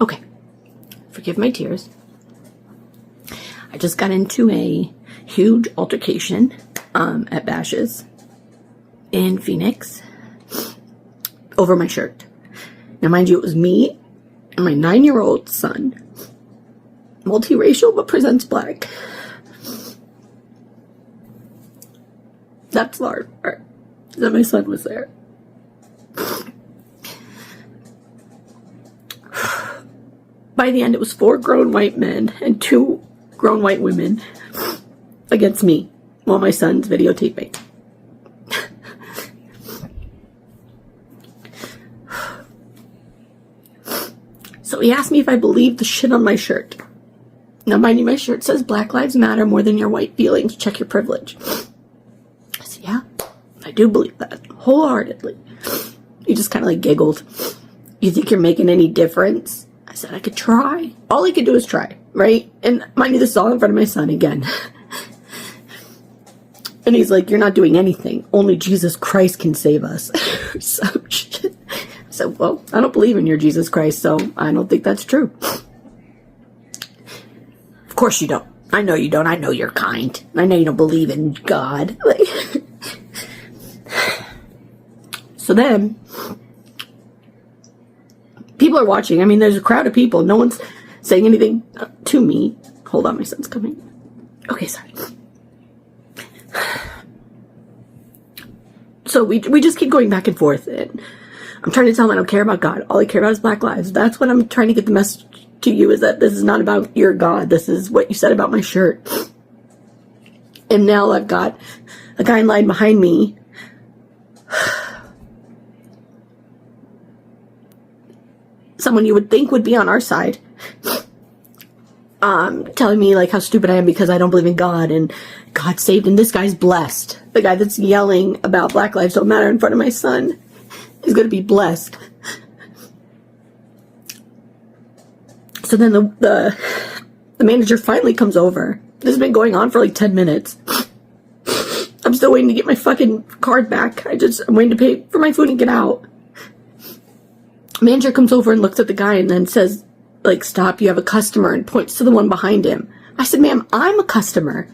Okay, forgive my tears. I just got into a huge altercation at Bash's in Phoenix over my shirt. Now, mind you, it was me and my 9-year-old son, multiracial but presents black. That's the hard part, that my son was there. By the end, it was 4 grown white men and 2 grown white women against me while my son's videotaping. So he asked me if I believed the shit on my shirt. Now, mind you, my shirt says Black Lives Matter more than your white feelings. Check your privilege. I said, yeah, I do believe that wholeheartedly. He just kind of like giggled. You think you're making any difference? I said I could try. All he could do is try, right? And mind you, this is all in front of my son again. And he's like, you're not doing anything. Only Jesus Christ can save us. So shit. I said, well, I don't believe in your Jesus Christ, so I don't think that's true. Of course you don't. I know you don't. I know you're kind. I know you don't believe in God. So then, people are watching. I mean, there's a crowd of people. No one's saying anything to me. Hold on, my son's coming. Okay, sorry. So we just keep going back and forth. And I'm trying to tell him I don't care about God. All I care about is Black lives. That's what I'm trying to get the message to you, is that this is not about your God. This is what you said about my shirt. And now I've got a guy in line behind me. Someone you would think would be on our side, telling me like how stupid I am because I don't believe in God and God saved, and this guy's blessed. The guy that's yelling about Black Lives Don't Matter in front of my son is going to be blessed. So then the manager finally comes over. This has been going on for like 10 minutes. I'm still waiting to get my fucking card back. I'm waiting to pay for my food and get out. Manager comes over and looks at the guy and then says, like, stop, you have a customer, and points to the one behind him. I said, ma'am, I'm a customer.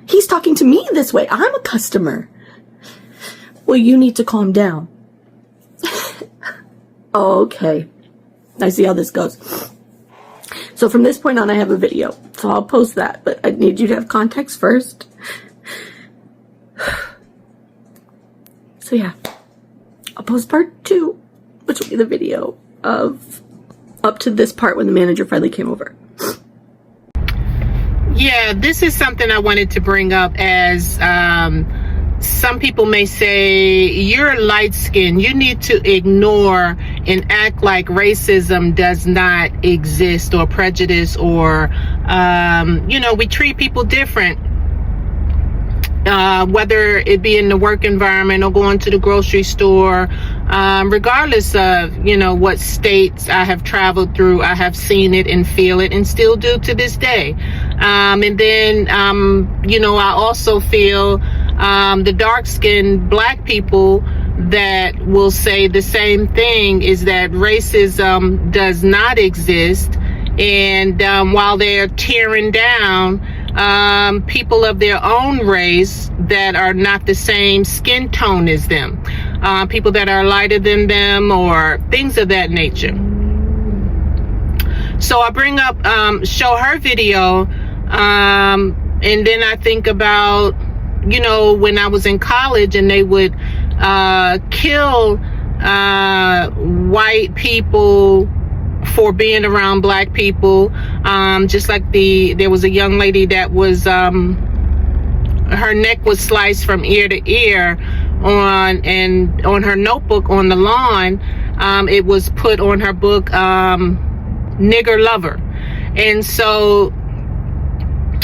He's talking to me this way. I'm a customer. Well, you need to calm down. Okay. I see how this goes. So from this point on, I have a video. So I'll post that, but I need you to have context first. So yeah, I'll post part 2, which will be the video of up to this part when the manager finally came over. Yeah, this is something I wanted to bring up, as some people may say, you're light skinned, you need to ignore and act like racism does not exist, or prejudice, or we treat people different, whether it be in the work environment or going to the grocery store, regardless of what states I have traveled through. I have seen it and feel it and still do to this day. And then I also feel the dark-skinned Black people that will say the same thing, is that racism does not exist. And while they're tearing down people of their own race that are not the same skin tone as them, people that are lighter than them, or things of that nature. So I bring up, show her video, and then I think about, when I was in college and they would kill white people for being around Black people. Just like there was a young lady that was, her neck was sliced from ear to ear on her notebook on the lawn. It was put on her book, Nigger Lover. And so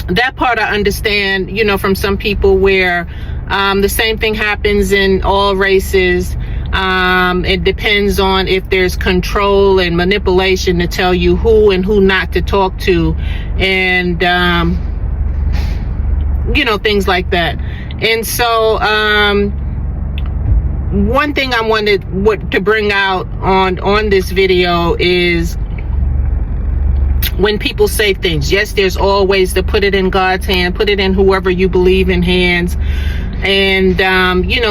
that part I understand, from some people, where the same thing happens in all races. It depends on if there's control and manipulation to tell you who and who not to talk to, and things like that. And so one thing I wanted to bring out on this video is when people say things. Yes, there's always to put it in God's hand, put it in whoever you believe in hands, and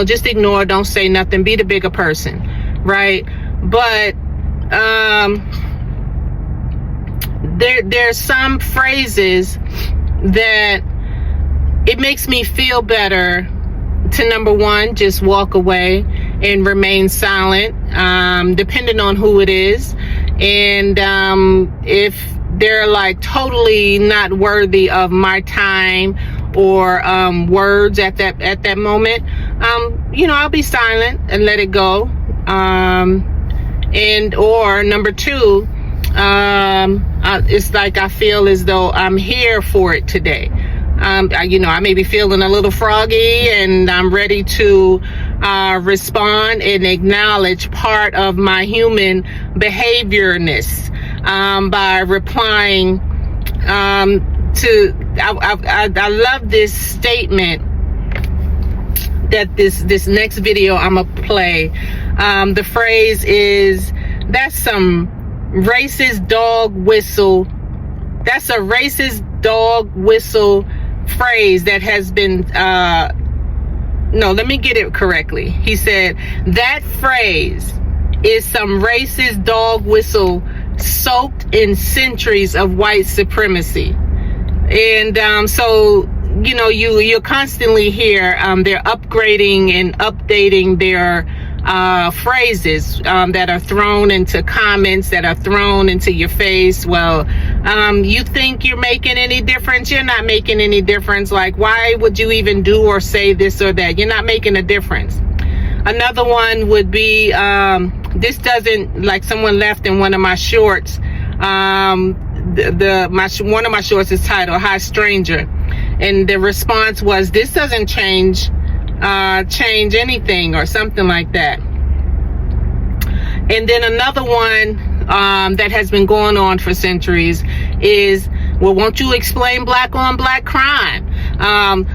just ignore, don't say nothing, be the bigger person, right? But there's some phrases that it makes me feel better to, number one, just walk away and remain silent, depending on who it is. And if they're like totally not worthy of my time or words at that moment, I'll be silent and let it go. Or number two, it's like I feel as though I'm here for it today. I may be feeling a little froggy, and I'm ready to respond and acknowledge part of my human behaviorness by replying to. I love this statement that this next video I'm gonna play. The phrase is, "That's some racist dog whistle." That's a racist dog whistle phrase that has been no, let me get it correctly. He said that phrase is some racist dog whistle soaked in centuries of white supremacy. And so you'll constantly hear they're upgrading and updating their phrases that are thrown into comments, that are thrown into your face. Well, you think you're making any difference? You're not making any difference. Like, why would you even do or say this or that? You're not making a difference. Another one would be, this doesn't, like someone left in one of my shorts. One of my shorts is titled "Hi Stranger," and the response was, "This doesn't change anything," or something like that. And then another one that has been going on for centuries is, "Well, won't you explain black on black crime?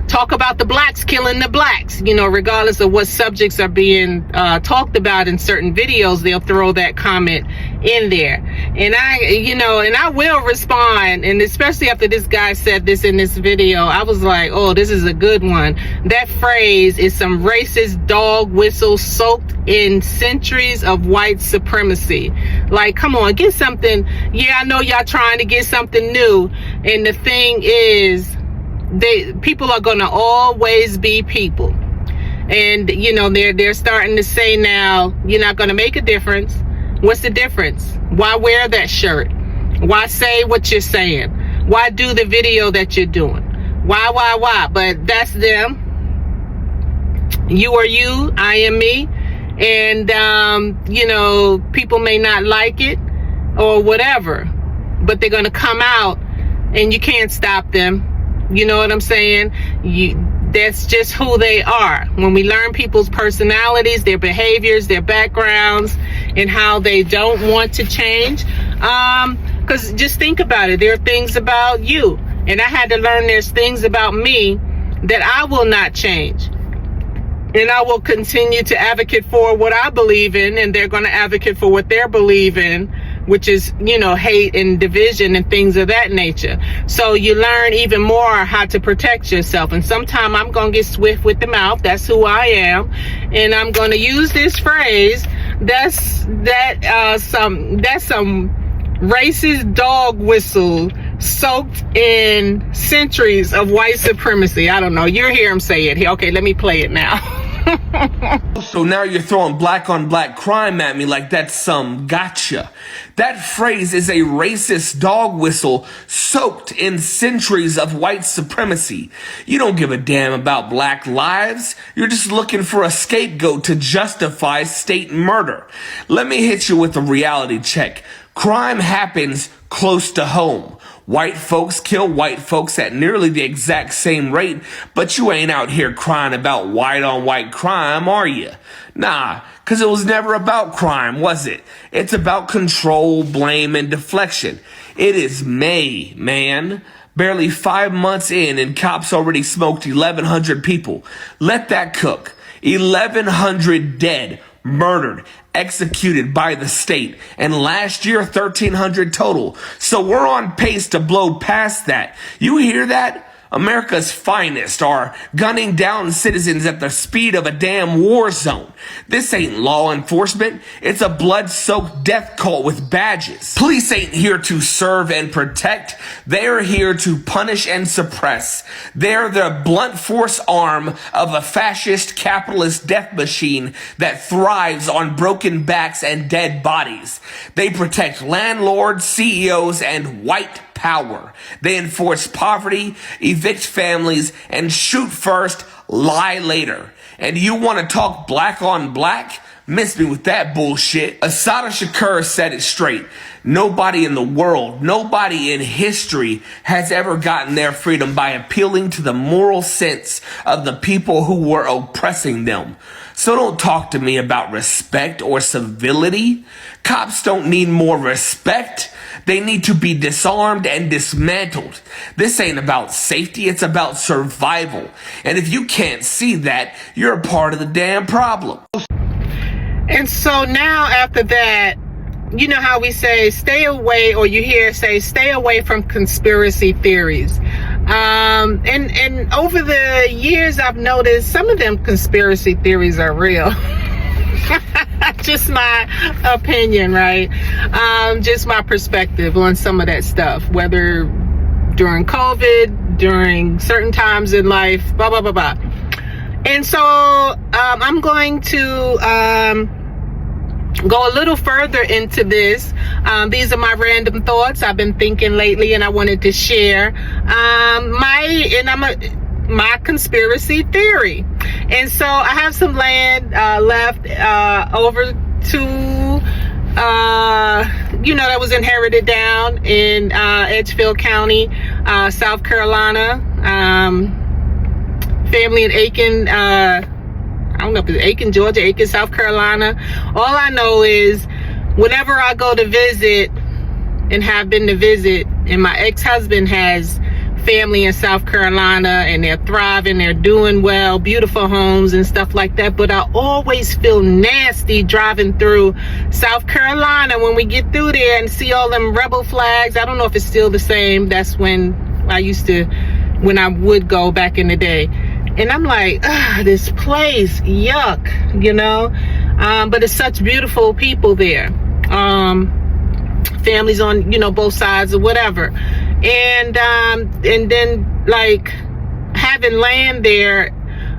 Talk about the blacks killing the blacks." Regardless of what subjects are being talked about in certain videos, they'll throw that comment in there. And I will respond. And especially after this guy said this in this video, I was like, oh, this is a good one. That phrase is some racist dog whistle soaked in centuries of white supremacy. Like, come on, get something. Yeah, I know y'all trying to get something new. And the thing is, people are going to always be people. And, they're starting to say now, you're not going to make a difference. What's the difference? Why wear that shirt? Why say what you're saying? Why do the video that you're doing? Why? But that's them. You are you, I am me. And, people may not like it or whatever, but they're going to come out and you can't stop them. You know what I'm saying? That's just who they are. When we learn people's personalities, their behaviors, their backgrounds, and how they don't want to change. Because just think about it. There are things about you. And I had to learn there's things about me that I will not change. And I will continue to advocate for what I believe in, and they're going to advocate for what they believe in, which is, hate and division and things of that nature. So you learn even more how to protect yourself. And sometime I'm going to get swift with the mouth. That's who I am. And I'm going to use this phrase. That's some racist dog whistle soaked in centuries of white supremacy. I don't know. You hear him say it here. Okay, let me play it now. So now you're throwing black on black crime at me like that's some gotcha. That phrase is a racist dog whistle soaked in centuries of white supremacy. You don't give a damn about black lives. You're just looking for a scapegoat to justify state murder. Let me hit you with a reality check. Crime happens close to home. White folks kill white folks at nearly the exact same rate, but you ain't out here crying about white on white crime, are you? Nah, cause it was never about crime, was it? It's about control, blame, and deflection. It is May, man. Barely 5 months in and cops already smoked 1,100 people. Let that cook. 1,100 dead, murdered, executed by the state, and last year 1,300 total. So we're on pace to blow past that. You hear that? America's finest are gunning down citizens at the speed of a damn war zone. This ain't law enforcement. It's a blood-soaked death cult with badges. Police ain't here to serve and protect. They're here to punish and suppress. They're the blunt force arm of a fascist capitalist death machine that thrives on broken backs and dead bodies. They protect landlords, CEOs, and white power. They enforce poverty, evict families, and shoot first, lie later. And you want to talk black on black? Miss me with that bullshit. Assata Shakur said it straight. Nobody in the world, nobody in history has ever gotten their freedom by appealing to the moral sense of the people who were oppressing them. So don't talk to me about respect or civility. Cops don't need more respect. They need to be disarmed and dismantled. This ain't about safety, it's about survival. And if you can't see that, you're a part of the damn problem. And so now after that, you know how we say stay away, or you hear say stay away from conspiracy theories. And over the years I've noticed some of them conspiracy theories are real. Just my opinion, right? Just my perspective on some of that stuff, whether during COVID, during certain times in life, blah, blah, blah, blah. And so I'm going to go a little further into this. These are my random thoughts I've been thinking lately, and I wanted to share my conspiracy theory. And so I have some land left over to that was inherited down in Edgefield County, South Carolina. Family in Aiken, I don't know if it's Aiken, Georgia, Aiken, South Carolina. All I know is whenever I go to visit and have been to visit, and my ex-husband has family in South Carolina and they're thriving, they're doing well, beautiful homes and stuff like that, but I always feel nasty driving through South Carolina when we get through there and see all them rebel flags. I don't know if it's still the same. That's when I would go back in the day. And I'm like, this place, yuck, but it's such beautiful people there. Families on, both sides or whatever. And then like having land there,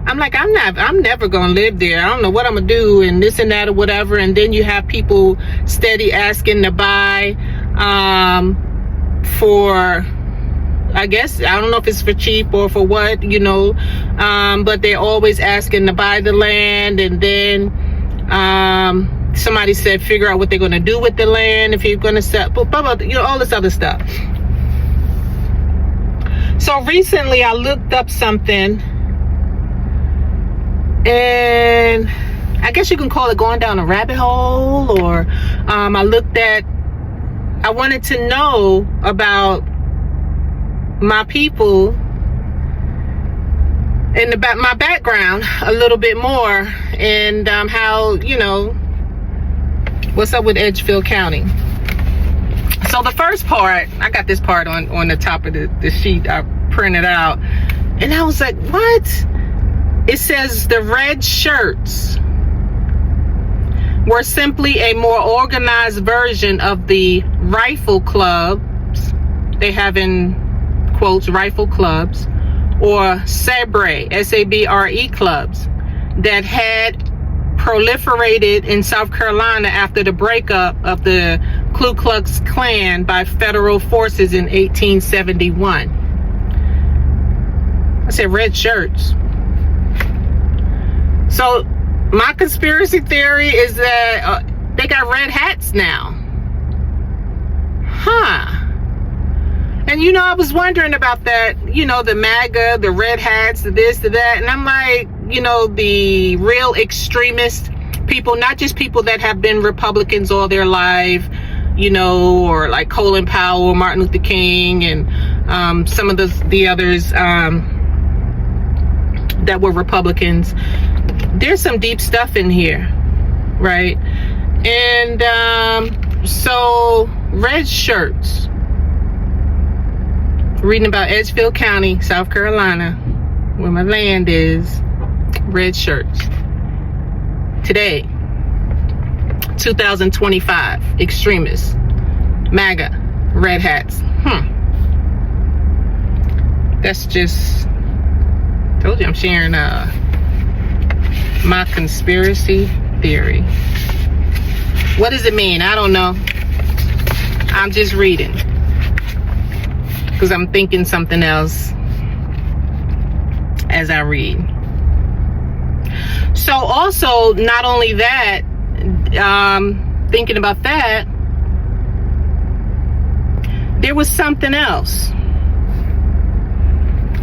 I'm like, I'm never gonna live there. I don't know what I'm gonna do and this and that or whatever. And then you have people steady asking to buy for, I guess, I don't know if it's for cheap or for what, but they're always asking to buy the land. And then somebody said figure out what they're going to do with the land, if you're going to sell, blah, blah, blah, all this other stuff. So recently I looked up something, and I guess you can call it going down a rabbit hole, or I wanted to know about my people and about my background a little bit more, and how, what's up with Edgefield County. So the first part, I got this part on the top of the sheet I printed out, and I was like, what? It says the red shirts were simply a more organized version of the rifle clubs. They have in quotes rifle clubs, or SABRE, S-A-B-R-E clubs, that had proliferated in South Carolina after the breakup of the Ku Klux Klan by federal forces in 1871. I said red shirts. So my conspiracy theory is that they got red hats now. And I was wondering about that, the MAGA, the red hats, the this, the that. And I'm like, the real extremist people, not just people that have been Republicans all their life, or like Colin Powell, Martin Luther King, and some of the others that were Republicans. There's some deep stuff in here, right? And so red shirts. Reading about Edgefield County, South Carolina, where my land is. Red shirts. Today, 2025, extremists, MAGA, red hats. That's just, told you I'm sharing my conspiracy theory. What does it mean? I don't know. I'm just reading because I'm thinking something else as I read. So also, not only that, thinking about that, there was something else.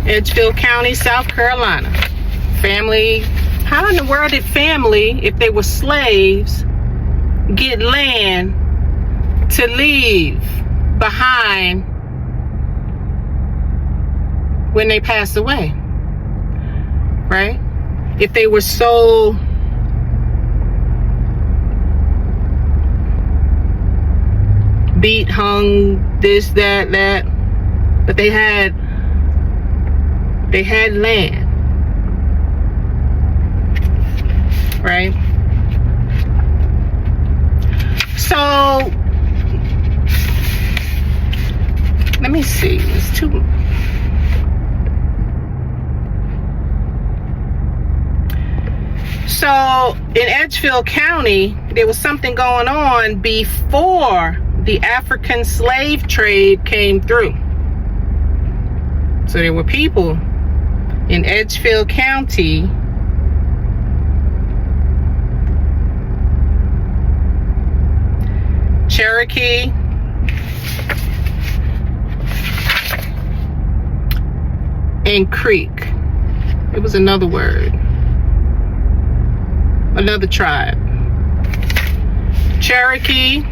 Edgefield County, South Carolina. Family, how in the world did family, if they were slaves, get land to leave behind when they pass away? Right? If they were so beat, hung, this, that, but they had land, right? So let me see. It's too. So in Edgefield County, there was something going on before the African slave trade came through. So there were people in Edgefield County Cherokee, and Creek. It was another word. Another tribe. Cherokee.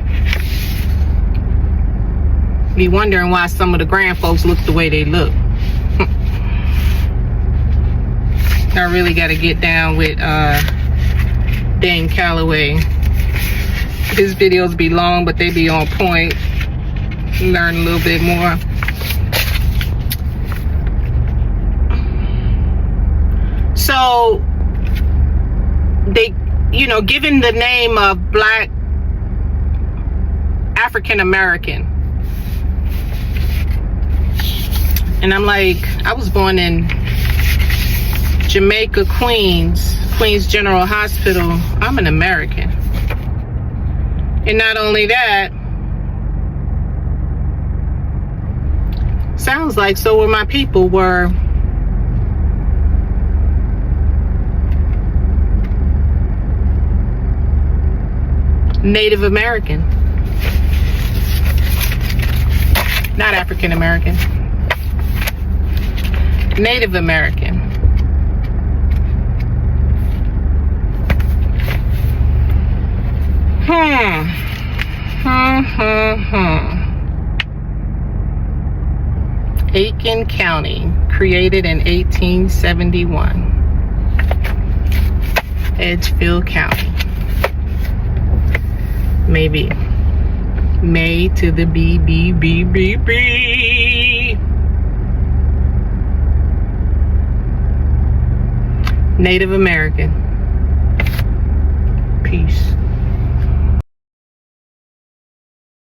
Be wondering why some of the grand folks look the way they look. I really got to get down with Dane Calloway. His videos be long, but they be on point. Learn a little bit more. So they, given the name of Black African American. And I'm like, I was born in Jamaica, Queens General Hospital. I'm an American. And not only that, sounds like so were my people were Native American. Not African American. Native American. Aiken County, created in 1871. Edgefield County. Maybe. May to the B. Native American. Peace.